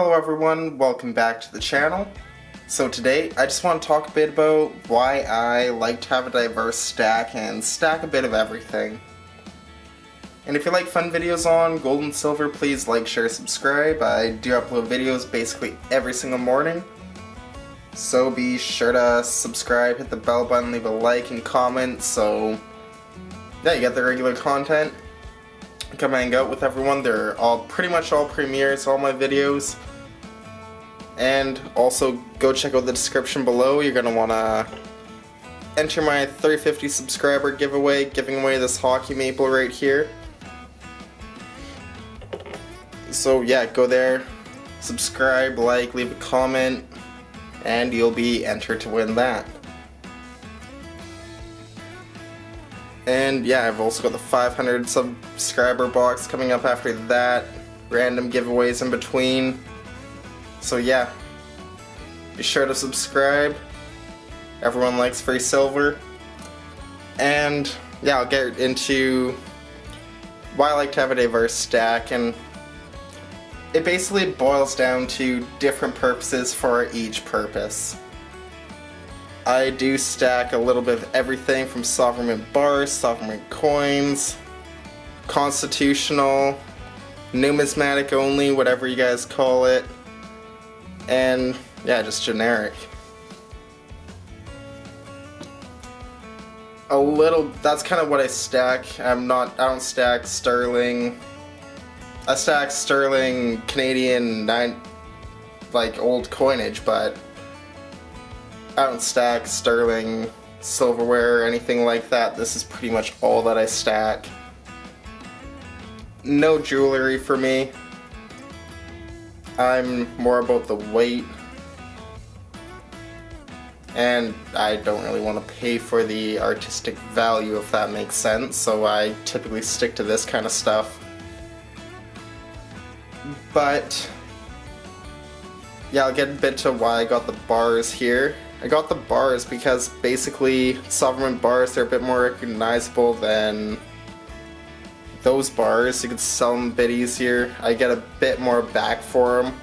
Hello everyone, welcome back to the channel. So today I just want to talk a bit about why I like to have a diverse stack and stack a bit of everything. And if you like fun videos on gold and silver, please like, share, subscribe. I do upload videos basically every single morning. So be sure to subscribe, hit the bell button, leave a like and comment, so yeah, you get the regular content. Come hang out with everyone. They're all pretty much all premieres, all my videos. And also go check out the description below. You're gonna wanna enter my 350 subscriber giveaway, giving away this hockey maple right here. So yeah, go there, subscribe, like, leave a comment, and you'll be entered to win that. And yeah, I've also got the 500 subscriber box coming up after that, random giveaways in between. So yeah, be sure to subscribe. Everyone likes free silver. And yeah, I'll get into why I like to have a diverse stack, and it basically boils down to different purposes for each purpose. I do stack a little bit of everything from sovereign mint bars, sovereign mint coins, constitutional, numismatic only, whatever you guys call it, and yeah, just generic. That's kind of what I stack. I don't stack sterling. I stack sterling Canadian like old coinage, but I don't stack sterling silverware or anything like that. This is pretty much all that I stack. No jewelry for me. I'm more about the weight, and I don't really want to pay for the artistic value, if that makes sense, so I typically stick to this kind of stuff. But yeah, I'll get a bit to why I got the bars here. I got the bars because basically sovereign bars, they're a bit more recognizable than those bars. You can sell them a bit easier. I get a bit more back for them.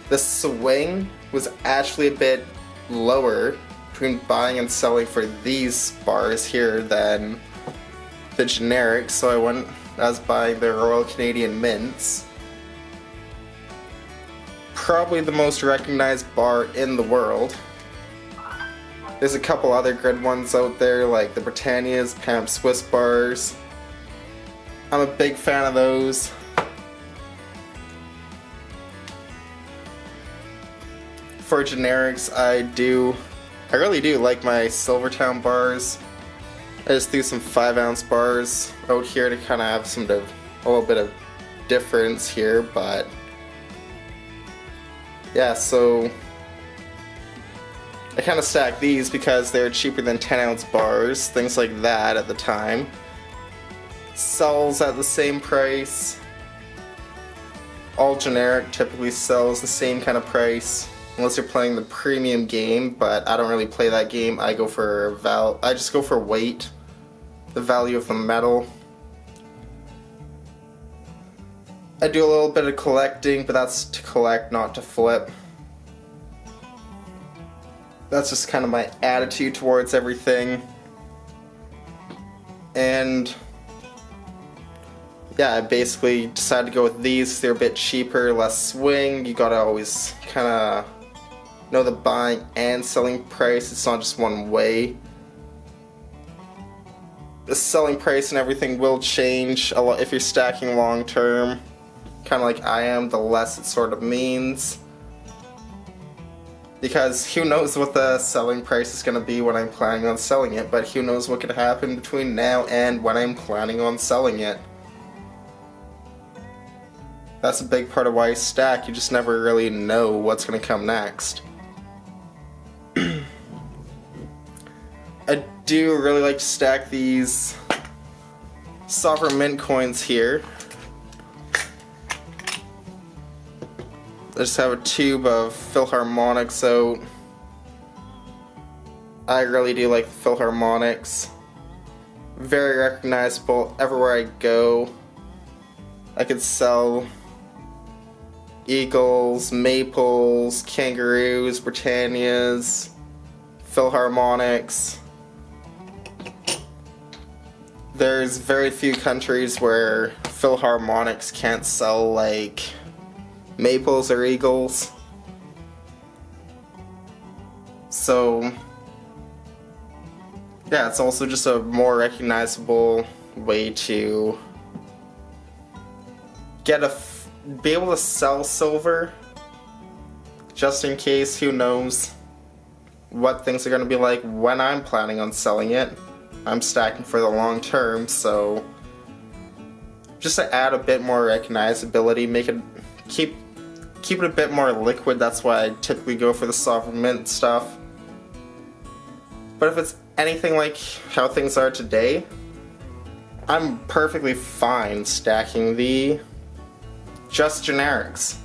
The swing was actually a bit lower between buying and selling for these bars here than the generic, so I was buying the Royal Canadian Mints. Probably the most recognized bar in the world. There's a couple other good ones out there, like the Britannias, Pamp Swiss bars. I'm a big fan of those. For generics, I really do like my Silvertown bars. I just threw some 5-ounce bars out here to kind of have a little bit of difference here, but yeah, so I kind of stack these because they're cheaper than 10-ounce bars, things like that at the time. Sells at the same price. All generic typically sells the same kind of price, unless you're playing the premium game, but I don't really play that game. I just go for weight, the value of the metal. I do a little bit of collecting, but that's to collect, not to flip. That's just kind of my attitude towards everything. And yeah, I basically decided to go with these. They're a bit cheaper, less swing. You gotta always kind of know the buying and selling price. It's not just one way. The selling price and everything will change a lot if you're stacking long term. Kind of like I am, the less it sort of means. Because who knows what the selling price is going to be when I'm planning on selling it, but who knows what could happen between now and when I'm planning on selling it. That's a big part of why you stack. You just never really know what's going to come next. I do really like to stack these sovereign mint coins here. I just have a tube of philharmonics out. I really do like the philharmonics. Very recognizable everywhere I go. I could sell eagles, maples, kangaroos, britannias, philharmonics. There's very few countries where philharmonics can't sell like maples or eagles. So yeah, it's also just a more recognizable way to be able to sell silver, just in case. Who knows what things are going to be like when I'm planning on selling it. I'm stacking for the long term, so just to add a bit more recognizability, make it keep it a bit more liquid. That's why I typically go for the sovereign mint stuff. But if it's anything like how things are today, I'm perfectly fine stacking the just generics.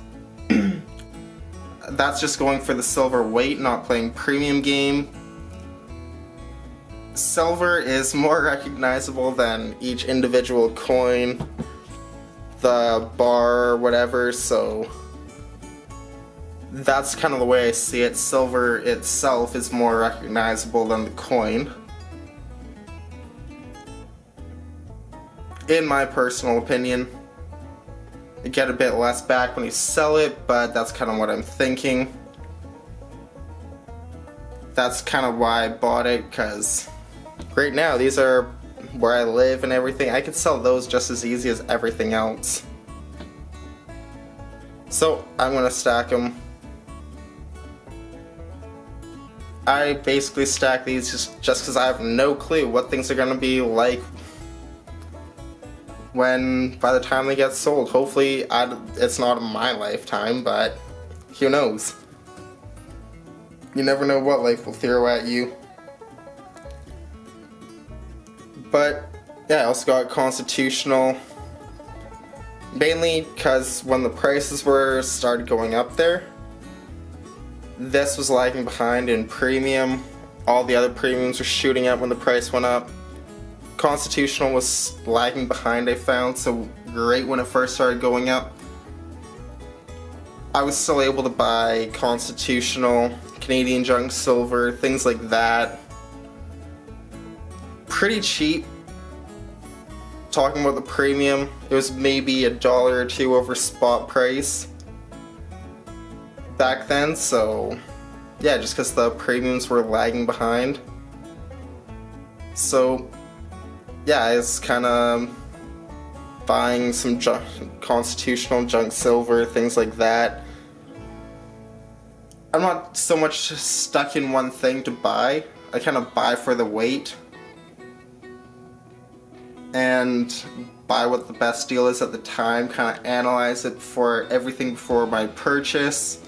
That's just going for the silver weight, not playing premium game. Silver is more recognizable than each individual coin, the bar, or whatever, so that's kind of the way I see it. Silver itself is more recognizable than the coin, in my personal opinion. You get a bit less back when you sell it, but that's kind of what I'm thinking. That's kind of why I bought it, because right now these are where I live and everything. I could sell those just as easy as everything else. So I'm gonna stack them. I basically stack these just because I have no clue what things are gonna be like by the time they get sold. Hopefully it's not in my lifetime, but who knows? You never know what life will throw at you. But yeah, I also got constitutional, mainly because when the prices started going up there, this was lagging behind in premium. All the other premiums were shooting up when the price went up. Constitutional was lagging behind, I found, so right when it first started going up, I was still able to buy constitutional, Canadian junk silver, things like that, pretty cheap. Talking about the premium, it was maybe $1 or $2 over spot price back then, so yeah, just because the premiums were lagging behind. So yeah, I was kind of buying some constitutional junk silver, things like that. I'm not so much stuck in one thing to buy. I kind of buy for the weight and buy what the best deal is at the time, kind of analyze it before my purchase.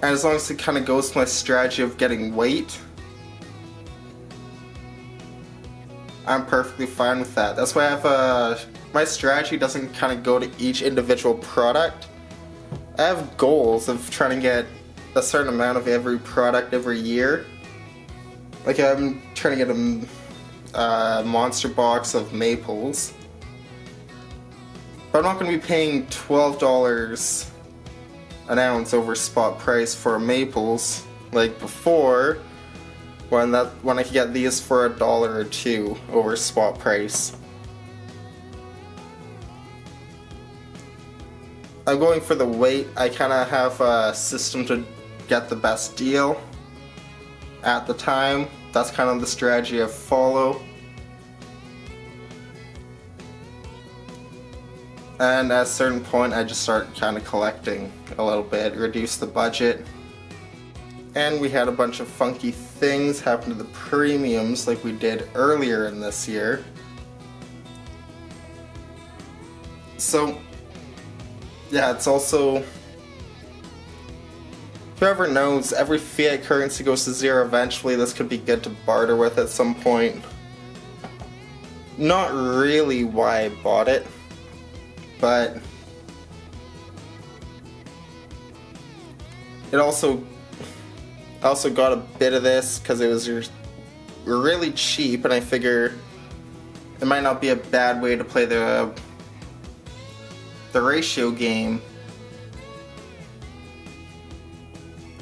And as long as it kind of goes to my strategy of getting weight, I'm perfectly fine with that. That's why I have my strategy doesn't kind of go to each individual product. I have goals of trying to get a certain amount of every product every year. Like I'm trying to get a monster box of maples. But I'm not going to be paying $12 an ounce over spot price for maples like before, when I could get these for $1 or $2 over spot price. I'm going for the weight. I kind of have a system to get the best deal at the time. That's kind of the strategy I follow. And at a certain point I just start kind of collecting a little bit, reduce the budget. And we had a bunch of funky things happen to the premiums like we did earlier in this year. So yeah, it's also, whoever knows, every fiat currency goes to zero eventually. This could be good to barter with at some point. Not really why I bought it, but I also got a bit of this because it was really cheap, and I figure it might not be a bad way to play the ratio game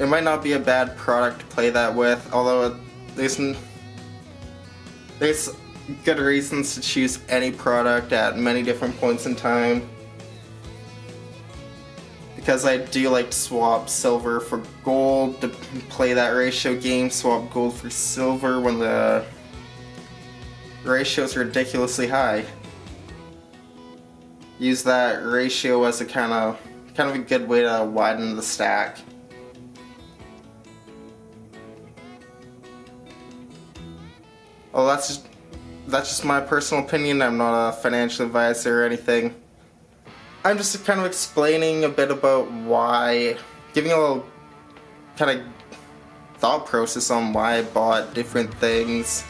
it might not be a bad product to play that with, although there's good reasons to choose any product at many different points in time. Because I do like to swap silver for gold to play that ratio game, swap gold for silver when the ratio is ridiculously high. Use that ratio as a kind of a good way to widen the stack. Well, that's just my personal opinion. I'm not a financial advisor or anything. I'm just kind of explaining a bit about why, giving a little kind of thought process on why I bought different things.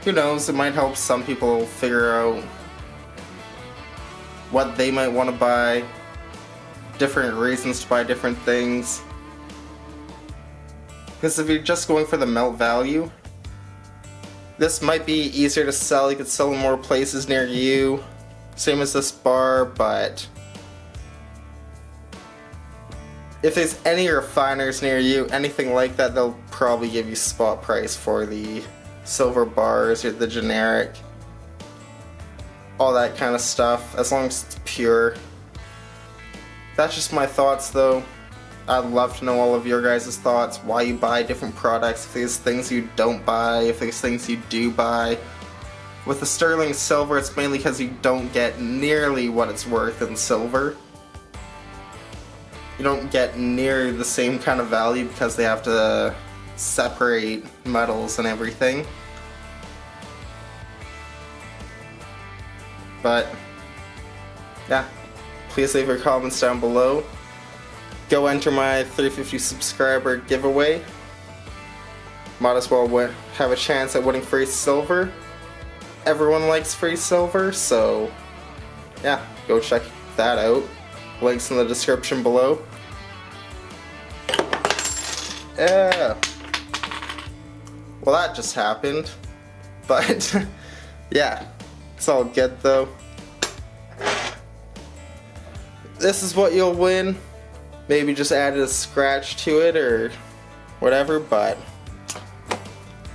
Who knows, it might help some people figure out what they might want to buy, different reasons to buy different things. Because if you're just going for the melt value, this might be easier to sell. You could sell in more places near you. Same as this bar, but if there's any refiners near you, anything like that, they'll probably give you spot price for the silver bars or the generic. All that kind of stuff, as long as it's pure. That's just my thoughts though. I'd love to know all of your guys' thoughts, why you buy different products, if there's things you don't buy, if there's things you do buy. With the sterling silver, it's mainly because you don't get nearly what it's worth in silver. You don't get near the same kind of value because they have to separate metals and everything. But, yeah, please leave your comments down below. Go enter my 350 subscriber giveaway. Might as well have a chance at winning free silver. Everyone likes free silver, so yeah, go check that out. Links in the description below. Yeah. Well, that just happened. But yeah, it's all good though. This is what you'll win. Maybe just added a scratch to it or whatever, but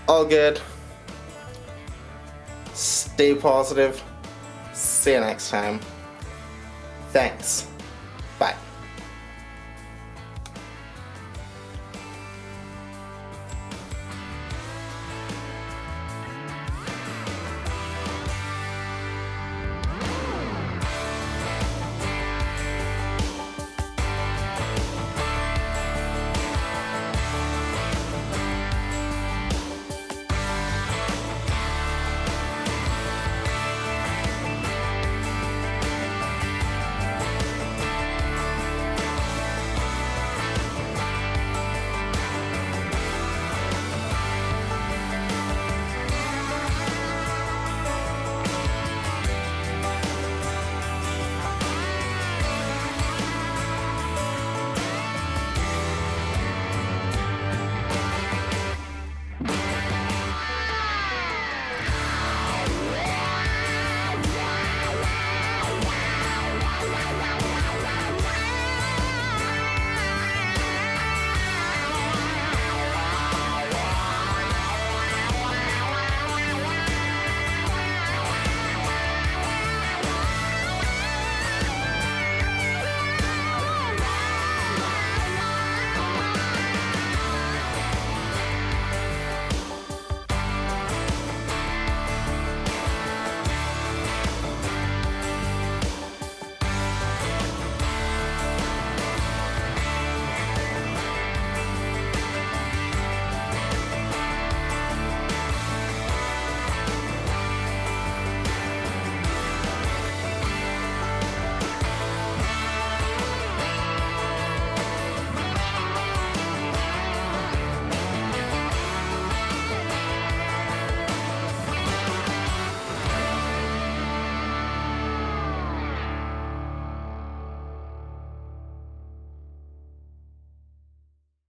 all good. Stay positive. See you next time. Thanks. Bye.